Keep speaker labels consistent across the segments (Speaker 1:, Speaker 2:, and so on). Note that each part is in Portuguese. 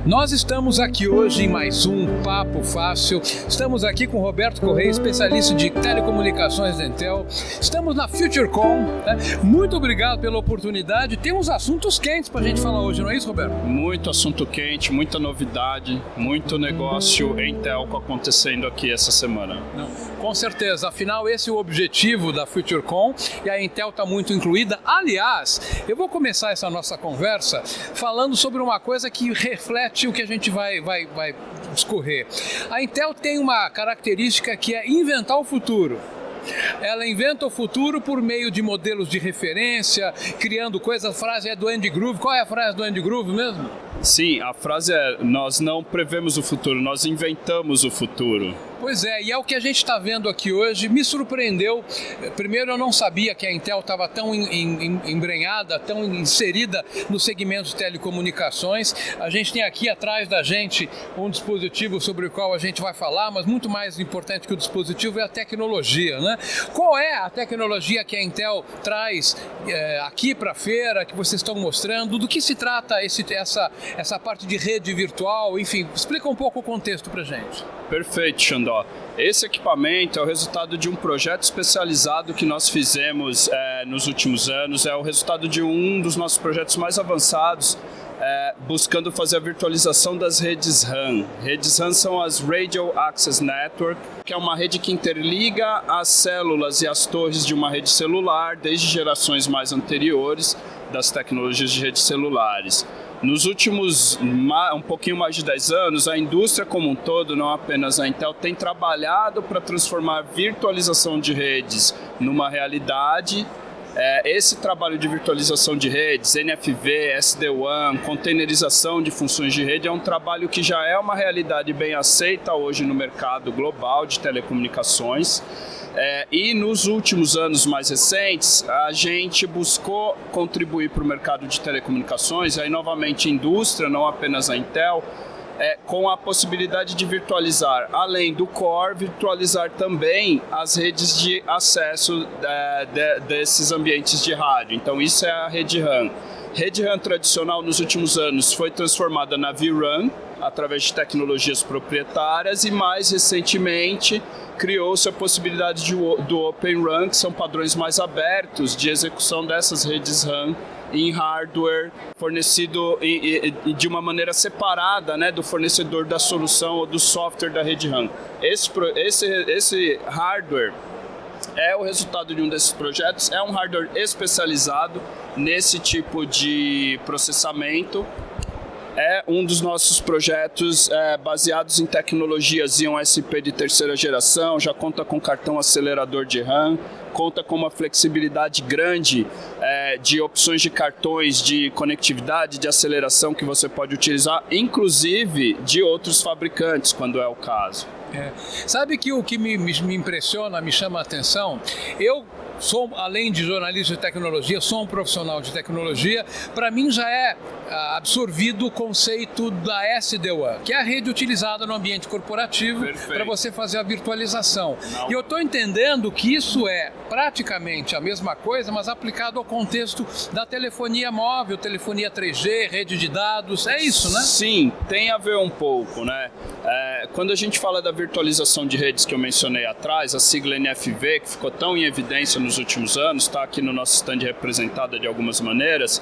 Speaker 1: Nós estamos aqui hoje em mais um Papo Fácil. Estamos aqui com o Roberto Correia, especialista de telecomunicações da Intel. Estamos na FutureCon. Né? Muito obrigado pela oportunidade. Temos assuntos quentes para a gente falar hoje, não é isso, Roberto?
Speaker 2: Muito assunto quente, muita novidade, muito negócio em telco acontecendo aqui essa semana.
Speaker 1: Não, com certeza. Afinal, esse é o objetivo da FutureCon e a Intel está muito incluída. Aliás, eu vou começar essa nossa conversa falando sobre uma coisa que reflete o que a gente vai discorrer. A Intel tem uma característica que é inventar o futuro. Ela inventa o futuro por meio de modelos de referência, criando coisas. A frase é do Andy Grove. Qual é a frase do Andy Grove mesmo?
Speaker 2: Sim, a frase é: nós não prevemos o futuro, nós inventamos o futuro.
Speaker 1: Pois é, e é o que a gente está vendo aqui hoje. Me surpreendeu. Primeiro, eu não sabia que a Intel estava tão embrenhada, tão inserida no segmento de telecomunicações. A gente tem aqui atrás da gente um dispositivo sobre o qual a gente vai falar, mas muito mais importante que o dispositivo é a tecnologia, né? Qual é a tecnologia que a Intel traz aqui para a feira, que vocês estão mostrando? Do que se trata essa parte de rede virtual? Enfim, explica um pouco o contexto para a gente.
Speaker 2: Perfeito, Xandó. Esse equipamento é o resultado de um projeto especializado que nós fizemos nos últimos anos. É o resultado de um dos nossos projetos mais avançados, buscando fazer a virtualização das redes RAN. Redes RAN são as Radio Access Network, que é uma rede que interliga as células e as torres de uma rede celular desde gerações mais anteriores das tecnologias de redes celulares. Nos últimos um pouquinho mais de 10 anos, a indústria como um todo, não apenas a Intel, tem trabalhado para transformar a virtualização de redes numa realidade. Esse trabalho de virtualização de redes, NFV, SD-WAN, containerização de funções de rede, é um trabalho que já é uma realidade bem aceita hoje no mercado global de telecomunicações. E nos últimos anos mais recentes, a gente buscou contribuir para o mercado de telecomunicações, e aí novamente a indústria, não apenas a Intel, com a possibilidade de virtualizar, além do core, virtualizar também as redes de acesso desses ambientes de rádio. Então isso é a rede RAN. Rede RAN tradicional nos últimos anos foi transformada na vRAN, através de tecnologias proprietárias, e mais recentemente criou-se a possibilidade do Open RAN, que são padrões mais abertos de execução dessas redes RAN em hardware fornecido de uma maneira separada, né, do fornecedor da solução ou do software da rede RAN. Esse hardware é o resultado de um desses projetos, é um hardware especializado nesse tipo de processamento. É um dos nossos projetos baseados em tecnologias Xeon SP de terceira geração, já conta com cartão acelerador de RAM, conta com uma flexibilidade grande de opções de cartões de conectividade, de aceleração que você pode utilizar, inclusive de outros fabricantes, quando é o caso.
Speaker 1: Sabe que o que me impressiona, me chama a atenção? Eu sou, além de jornalista de tecnologia, sou um profissional de tecnologia. Para mim já é absorvido o conceito da SD-WAN, que é a rede utilizada no ambiente corporativo para você fazer a virtualização. E eu estou entendendo que isso é praticamente a mesma coisa, mas aplicado ao contexto da telefonia móvel, telefonia 3G, rede de dados, é isso, né?
Speaker 2: Sim, tem a ver um pouco, né? Quando a gente fala da virtualização de redes que eu mencionei atrás, a sigla NFV, que ficou tão em evidência nos últimos anos, está aqui no nosso stand representada de algumas maneiras.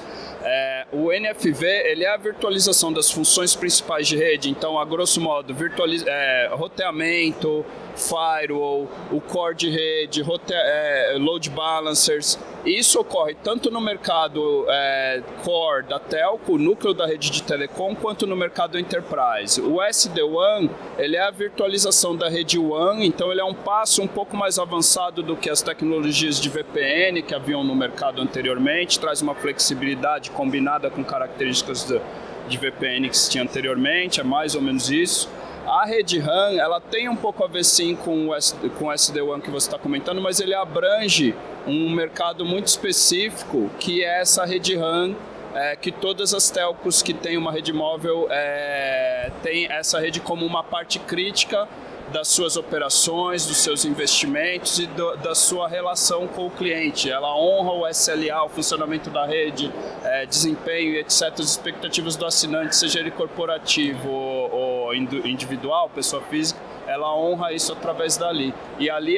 Speaker 2: O NFV ele é a virtualização das funções principais de rede, então, a grosso modo, roteamento, firewall, o core de rede, load balancers. Isso ocorre tanto no mercado core da telco, o núcleo da rede de telecom, quanto no mercado enterprise. O SD-WAN ele é a virtualização da rede WAN, então ele é um passo um pouco mais avançado do que as tecnologias de VPN que haviam no mercado anteriormente, traz uma flexibilidade combinada com características de VPN que se tinha anteriormente, é mais ou menos isso. A rede RAN, ela tem um pouco a ver sim com o SD-WAN que você está comentando, mas ele abrange um mercado muito específico, que é essa rede RAN, que todas as telcos que têm uma rede móvel têm essa rede como uma parte crítica das suas operações, dos seus investimentos e da sua relação com o cliente. Ela honra o SLA, o funcionamento da rede, desempenho e etc., as expectativas do assinante, seja ele corporativo ou individual, pessoa física, ela honra isso através dali. E ali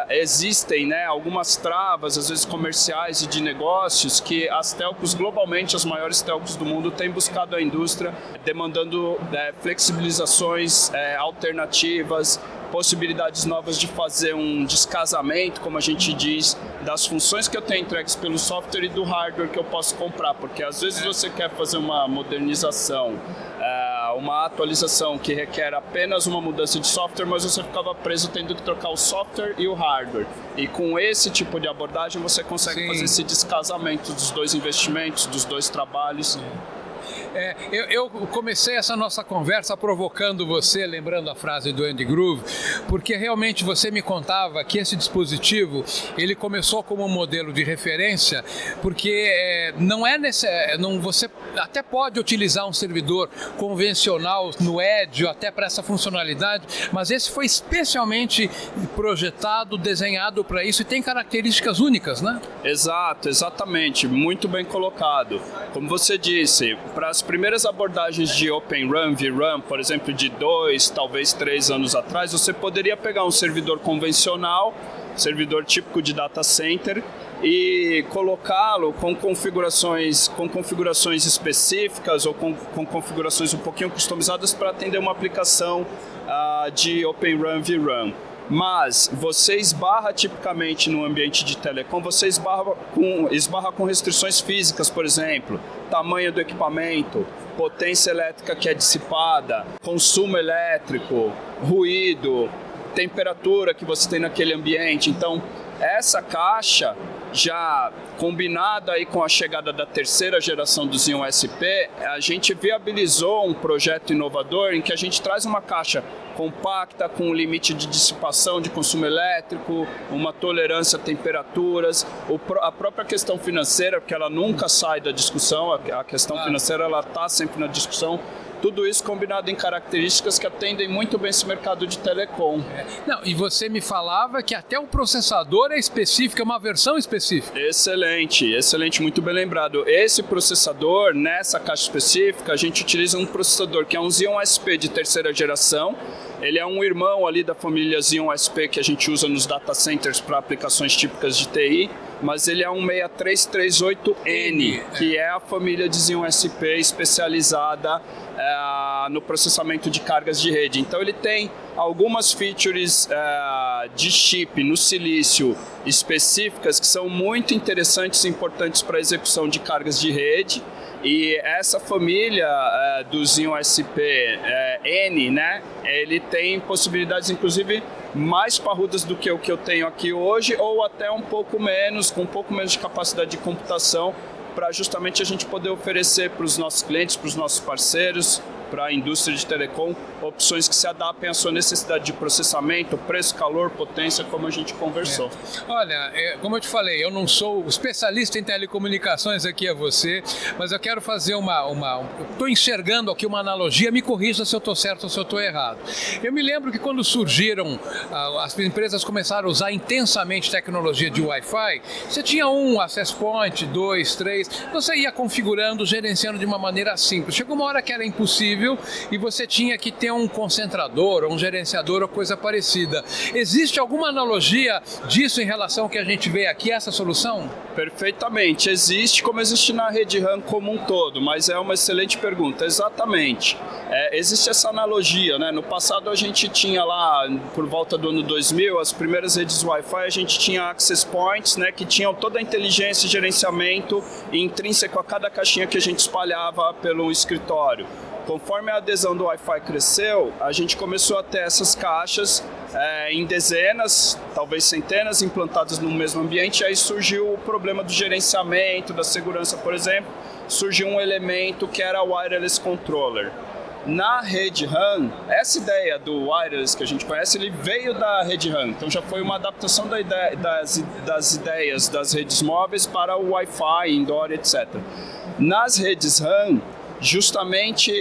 Speaker 2: existem, né, algumas travas, às vezes comerciais e de negócios, que as telcos, globalmente, as maiores telcos do mundo, têm buscado a indústria, demandando flexibilizações alternativas, possibilidades novas de fazer um descasamento, como a gente diz, das funções que eu tenho entregues pelo software e do hardware que eu posso comprar, porque às vezes você quer fazer uma modernização, uma atualização que requer apenas uma mudança de software, mas você ficava preso tendo que trocar o software e o hardware. E com esse tipo de abordagem você consegue fazer esse descasamento dos dois investimentos, dos dois trabalhos.
Speaker 1: Eu comecei essa nossa conversa provocando você, lembrando a frase do Andy Grove, porque realmente você me contava que esse dispositivo, ele começou como um modelo de referência, porque você até pode utilizar um servidor convencional no Edge, até para essa funcionalidade, mas esse foi especialmente projetado, desenhado para isso e tem características únicas, né?
Speaker 2: Exatamente, muito bem colocado. Como você disse, para as primeiras abordagens de Open RAN, vRAN, por exemplo, de 2, talvez 3 anos atrás, você poderia pegar um servidor convencional, servidor típico de data center, e colocá-lo com configurações específicas ou com configurações um pouquinho customizadas para atender uma aplicação de Open RAN, vRAN. Mas você esbarra tipicamente no ambiente de telecom, você esbarra com restrições físicas, por exemplo, tamanho do equipamento, potência elétrica que é dissipada, consumo elétrico, ruído, temperatura que você tem naquele ambiente. Então, essa caixa, já combinada aí com a chegada da terceira geração do Xeon SP, a gente viabilizou um projeto inovador em que a gente traz uma caixa compacta, com um limite de dissipação de consumo elétrico, uma tolerância a temperaturas, a própria questão financeira, porque ela nunca sai da discussão, a questão financeira ela está sempre na discussão. Tudo isso combinado em características que atendem muito bem esse mercado de telecom.
Speaker 1: Não, e você me falava que até o processador é específico, é uma versão específica.
Speaker 2: Excelente, muito bem lembrado. Esse processador, nessa caixa específica, a gente utiliza um processador que é um Xeon SP de terceira geração. Ele é um irmão ali da família Xeon SP que a gente usa nos data centers para aplicações típicas de TI, mas ele é um 6338N, que é a família de Xeon SP especializada no processamento de cargas de rede. Então ele tem algumas features de chip no silício específicas que são muito interessantes e importantes para a execução de cargas de rede. E essa família do Xeon SP N, né, ele tem possibilidades inclusive mais parrudas do que o que eu tenho aqui hoje, ou até um pouco menos, com um pouco menos de capacidade de computação, para justamente a gente poder oferecer para os nossos clientes, para os nossos parceiros, para a indústria de telecom, opções que se adaptem à sua necessidade de processamento, preço, calor, potência, como a gente conversou.
Speaker 1: Olha, como eu te falei, eu não sou especialista em telecomunicações aqui a você, mas eu quero fazer estou enxergando aqui uma analogia, me corrija se eu estou certo ou se eu estou errado. Eu me lembro que quando surgiram, as empresas começaram a usar intensamente tecnologia de Wi-Fi, você tinha um access point, 2, 3, você ia configurando, gerenciando de uma maneira simples. Chegou uma hora que era impossível e você tinha que ter um concentrador, ou um gerenciador ou coisa parecida. Existe alguma analogia disso em relação ao que a gente vê aqui, essa solução?
Speaker 2: Perfeitamente. Existe, como existe na rede RAN como um todo, mas é uma excelente pergunta. Exatamente. Existe essa analogia, né? No passado a gente tinha lá, por volta do ano 2000, as primeiras redes Wi-Fi, a gente tinha access points, né, que tinham toda a inteligência e gerenciamento intrínseco a cada caixinha que a gente espalhava pelo escritório. Conforme a adesão do Wi-Fi cresceu, a gente começou a ter essas caixas em dezenas, talvez centenas, implantadas no mesmo ambiente. Aí surgiu o problema do gerenciamento, da segurança, por exemplo. Surgiu um elemento que era o Wireless Controller. Na rede RAN, essa ideia do wireless que a gente conhece, ele veio da rede RAN. Então já foi uma adaptação das ideias das redes móveis para o Wi-Fi, indoor, etc. Nas redes RAN, justamente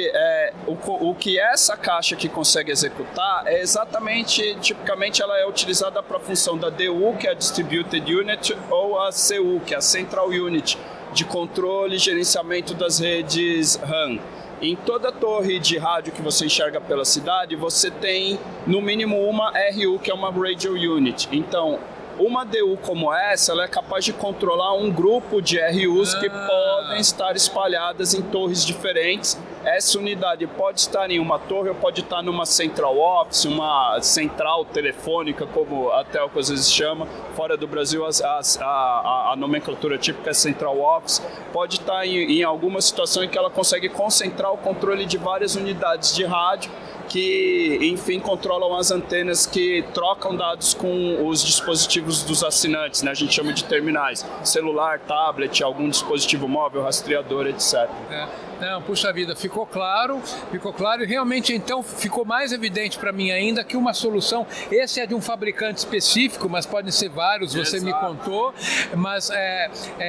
Speaker 2: o que essa caixa aqui consegue executar é exatamente, tipicamente ela é utilizada para a função da DU, que é a Distributed Unit, ou a CU, que é a Central Unit, de controle e gerenciamento das redes RAN. Em toda torre de rádio que você enxerga pela cidade, você tem no mínimo uma RU, que é uma Radio Unit. Então, uma DU como essa, ela é capaz de controlar um grupo de RUs que podem estar espalhadas em torres diferentes. Essa unidade pode estar em uma torre ou pode estar numa central office, uma central telefônica, como a Telco às vezes chama. Fora do Brasil, a nomenclatura típica é central office. Pode estar em alguma situação em que ela consegue concentrar o controle de várias unidades de rádio que, enfim, controlam as antenas que trocam dados com os dispositivos dos assinantes, né? A gente chama de terminais, celular, tablet, algum dispositivo móvel, rastreador, etc.
Speaker 1: Não, puxa vida, ficou claro e realmente então ficou mais evidente para mim ainda que uma solução, esse é de um fabricante específico, mas podem ser vários, você me contou, mas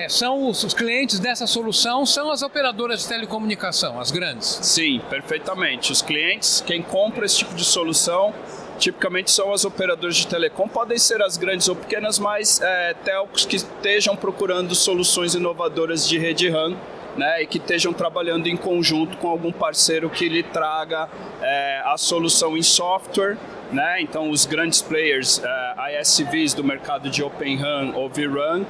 Speaker 1: são os clientes dessa solução, são as operadoras de telecomunicação, as grandes.
Speaker 2: Sim, perfeitamente. Os clientes, quem compra esse tipo de solução, tipicamente são as operadoras de telecom, podem ser as grandes ou pequenas, mas telcos que estejam procurando soluções inovadoras de rede RAN, né, e que estejam trabalhando em conjunto com algum parceiro que lhe traga a solução em software, né? Então os grandes players, ISVs do mercado de Open RAN ou vRAN,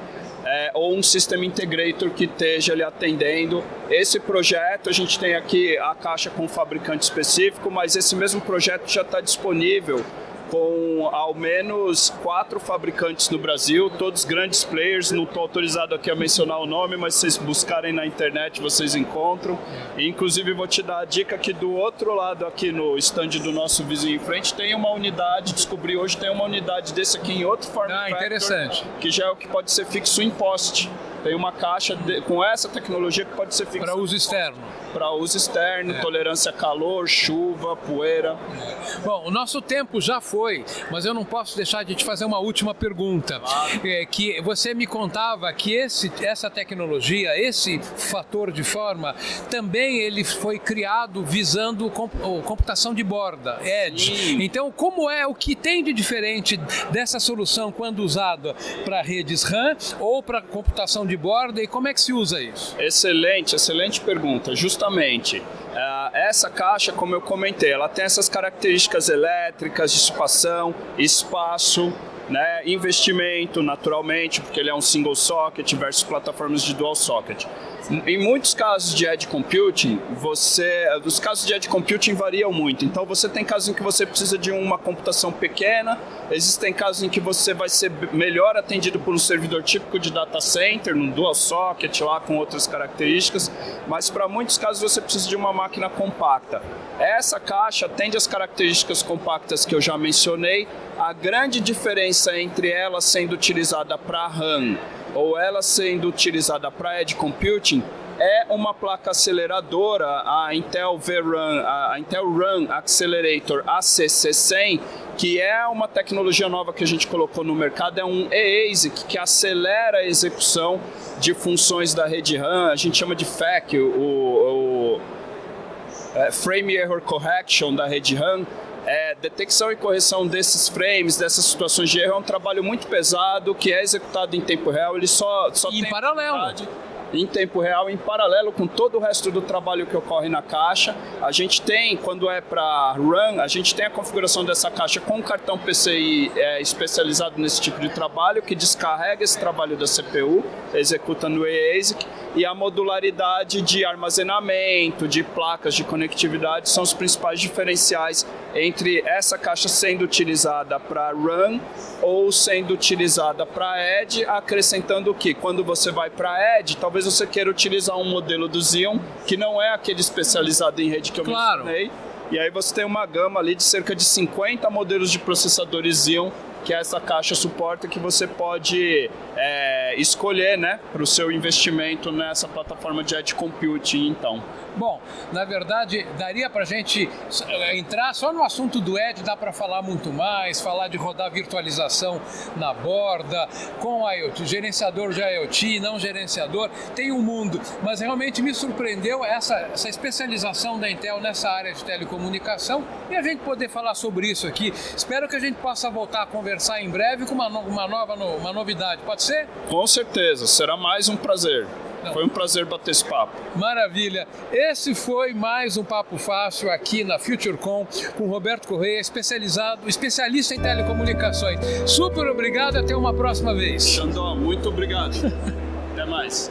Speaker 2: ou um System Integrator que esteja lhe atendendo. Esse projeto, a gente tem aqui a caixa com um fabricante específico, mas esse mesmo projeto já está disponível com ao menos 4 fabricantes no Brasil, todos grandes players. Não estou autorizado aqui a mencionar o nome, mas se vocês buscarem na internet vocês encontram. E, inclusive vou te dar a dica que do outro lado aqui no stand do nosso vizinho em frente tem uma unidade, descobri hoje, tem uma unidade desse aqui em outro form factor,
Speaker 1: interessante,
Speaker 2: que já é o que pode ser fixo em poste. Tem uma caixa com essa tecnologia que pode ser fixo
Speaker 1: para uso externo.
Speaker 2: Para uso externo, tolerância a calor, chuva, poeira.
Speaker 1: Bom, o nosso tempo já foi, mas eu não posso deixar de te fazer uma última pergunta.
Speaker 2: Claro.
Speaker 1: Que você me contava que essa tecnologia, esse fator de forma, também ele foi criado visando computação de borda, Edge.
Speaker 2: Sim.
Speaker 1: Então, o que tem de diferente dessa solução quando usada para redes RAN ou para computação de borda, e como é que se usa isso?
Speaker 2: Excelente pergunta. Justamente, essa caixa, como eu comentei, ela tem essas características elétricas, dissipação, espaço, né, investimento, naturalmente, porque ele é um single socket versus plataformas de dual socket. Em muitos casos de edge computing, os casos de edge computing variam muito. Então você tem casos em que você precisa de uma computação pequena, existem casos em que você vai ser melhor atendido por um servidor típico de data center, num dual socket lá com outras características, mas para muitos casos você precisa de uma máquina compacta. Essa caixa atende as características compactas que eu já mencionei. A grande diferença entre ela sendo utilizada para RAN ou ela sendo utilizada para Edge Computing é uma placa aceleradora, a Intel vRAN, a Intel RAN Accelerator ACC100, que é uma tecnologia nova que a gente colocou no mercado, é um eASIC que acelera a execução de funções da rede RAN, a gente chama de FEC, Frame Error Correction da rede RAN. Detecção e correção desses frames, dessas situações de erro é um trabalho muito pesado que é executado em tempo real. Ele só
Speaker 1: tem em paralelo.
Speaker 2: Em tempo real, em paralelo com todo o resto do trabalho que ocorre na caixa. A gente tem, quando é para RAN, a gente tem a configuração dessa caixa com um cartão PCI especializado nesse tipo de trabalho, que descarrega esse trabalho da CPU, executa no eASIC, e a modularidade de armazenamento, de placas de conectividade são os principais diferenciais entre essa caixa sendo utilizada para RAN ou sendo utilizada para Edge, acrescentando que quando você vai para Edge, talvez você queira utilizar um modelo do Xeon, que não é aquele especializado em rede que eu mencionei, e aí você tem uma gama ali de cerca de 50 modelos de processadores Xeon que essa caixa suporta, que você pode escolher, né, para o seu investimento nessa plataforma de Edge Computing, então.
Speaker 1: Bom, na verdade, daria para a gente entrar só no assunto do Edge, dá para falar muito mais, falar de rodar virtualização na borda, com IoT, gerenciador de IoT, não gerenciador, tem um mundo, mas realmente me surpreendeu essa especialização da Intel nessa área de telecomunicação e a gente poder falar sobre isso aqui. Espero que a gente possa voltar a conversar em breve com uma novidade, pode ser?
Speaker 2: Com certeza, será mais um prazer. Foi um prazer bater esse papo.
Speaker 1: Maravilha. Esse foi mais um Papo Fácil aqui na FutureCon com Roberto Correia, especialista em telecomunicações. Super obrigado e até uma próxima vez.
Speaker 2: Xandó, muito obrigado. Até mais.